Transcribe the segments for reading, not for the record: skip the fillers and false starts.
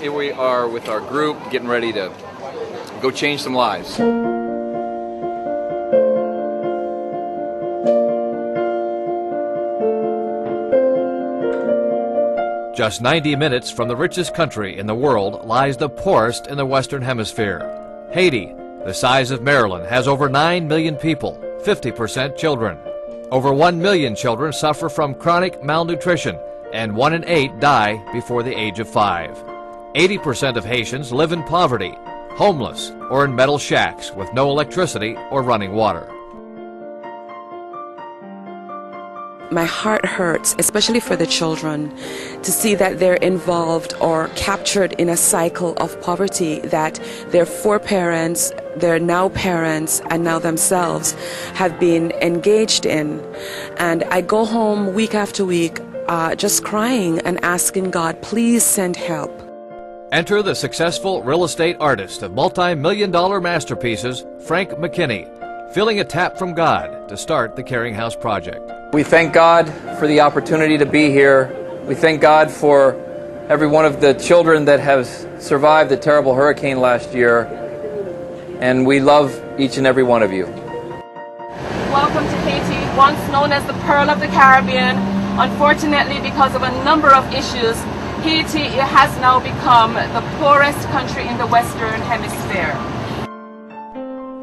Here we are with our group getting ready to go change some lives. Just 90 minutes from the richest country in the world lies the poorest in the Western Hemisphere. Haiti, the size of Maryland, has over 9 million people, 50% children. Over 1 million children suffer from chronic malnutrition, and 1 in 8 die before the age of 5. 80% of Haitians live in poverty, homeless, or in metal shacks with no electricity or running water. My heart hurts, especially for the children, to see that they're involved or captured in a cycle of poverty that their foreparents, their now parents, and now themselves have been engaged in. And I go home week after week just crying and asking God, please send help. Enter the successful real estate artist of multi-million-dollar masterpieces, Frank McKinney, feeling a tap from God to start the Caring House project. We thank God for the opportunity to be here. We thank God for every one of the children that has survived the terrible hurricane last year. And we love each and every one of you. Welcome to Haiti, once known as the Pearl of the Caribbean. Unfortunately, because of a number of issues, Haiti has now become the poorest country in the Western Hemisphere.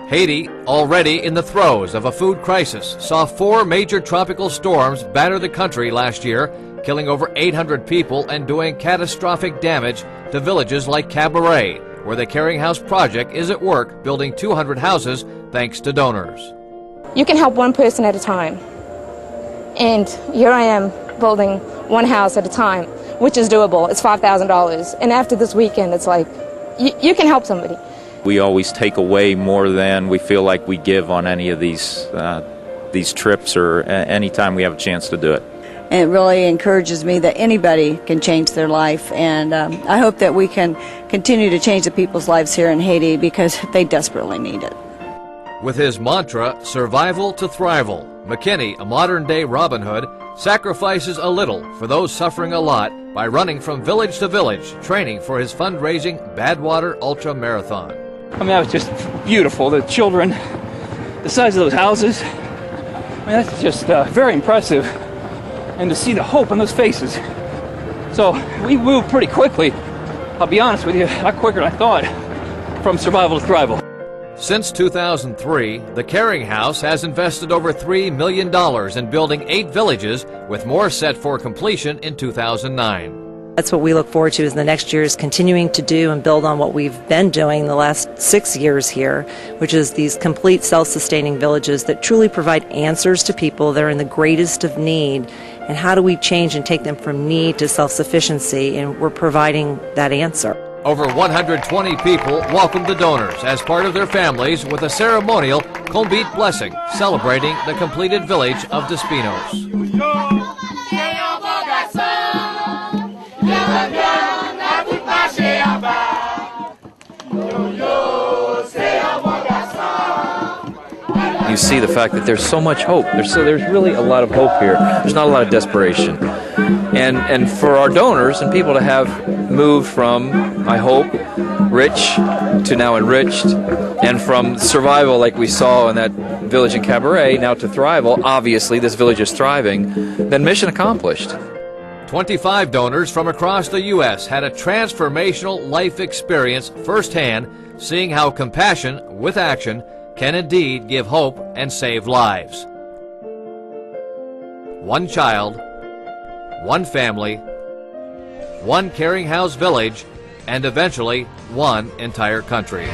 Haiti, already in the throes of a food crisis, saw 4 major tropical storms batter the country last year, killing over 800 people and doing catastrophic damage to villages like Cabaret, where the Caring House project is at work building 200 houses thanks to donors. You can help one person at a time. And here I am building one house at a time, which is doable. It's $5,000. And after this weekend, it's like, you can help somebody. We always take away more than we feel like we give on any of these trips or any time we have a chance to do it. And it really encourages me that anybody can change their life, and I hope that we can continue to change the people's lives here in Haiti because they desperately need it. With his mantra, survival to thrival, McKinney, a modern-day Robin Hood, sacrifices a little for those suffering a lot by running from village to village, training for his fundraising Badwater Ultra Marathon. I mean, that was just beautiful. The children, the size of those houses, I mean, that's just very impressive. And to see the hope in those faces. So we moved pretty quickly. I'll be honest with you, a lot quicker than I thought, from survival to thrival. Since 2003, the Caring House has invested over $3 million in building 8 villages, with more set for completion in 2009. That's what we look forward to, is the next year is continuing to do and build on what we've been doing the last 6 years here, which is these complete self-sustaining villages that truly provide answers to people that are in the greatest of need. And how do we change and take them from need to self-sufficiency? And we're providing that answer. Over 120 people welcomed the donors as part of their families with a ceremonial Combite blessing, celebrating the completed village of Despinos. You see the fact that there's so much hope. There's really a lot of hope here. There's not a lot of desperation. And for our donors and people to have moved from, I hope, rich to now enriched, and from survival like we saw in that village in Cabaret, now to thrival, obviously this village is thriving, then mission accomplished. 25 donors from across the U.S. had a transformational life experience firsthand, seeing how compassion with action can indeed give hope and save lives. One child, one family, one Caring House village, and eventually one entire country.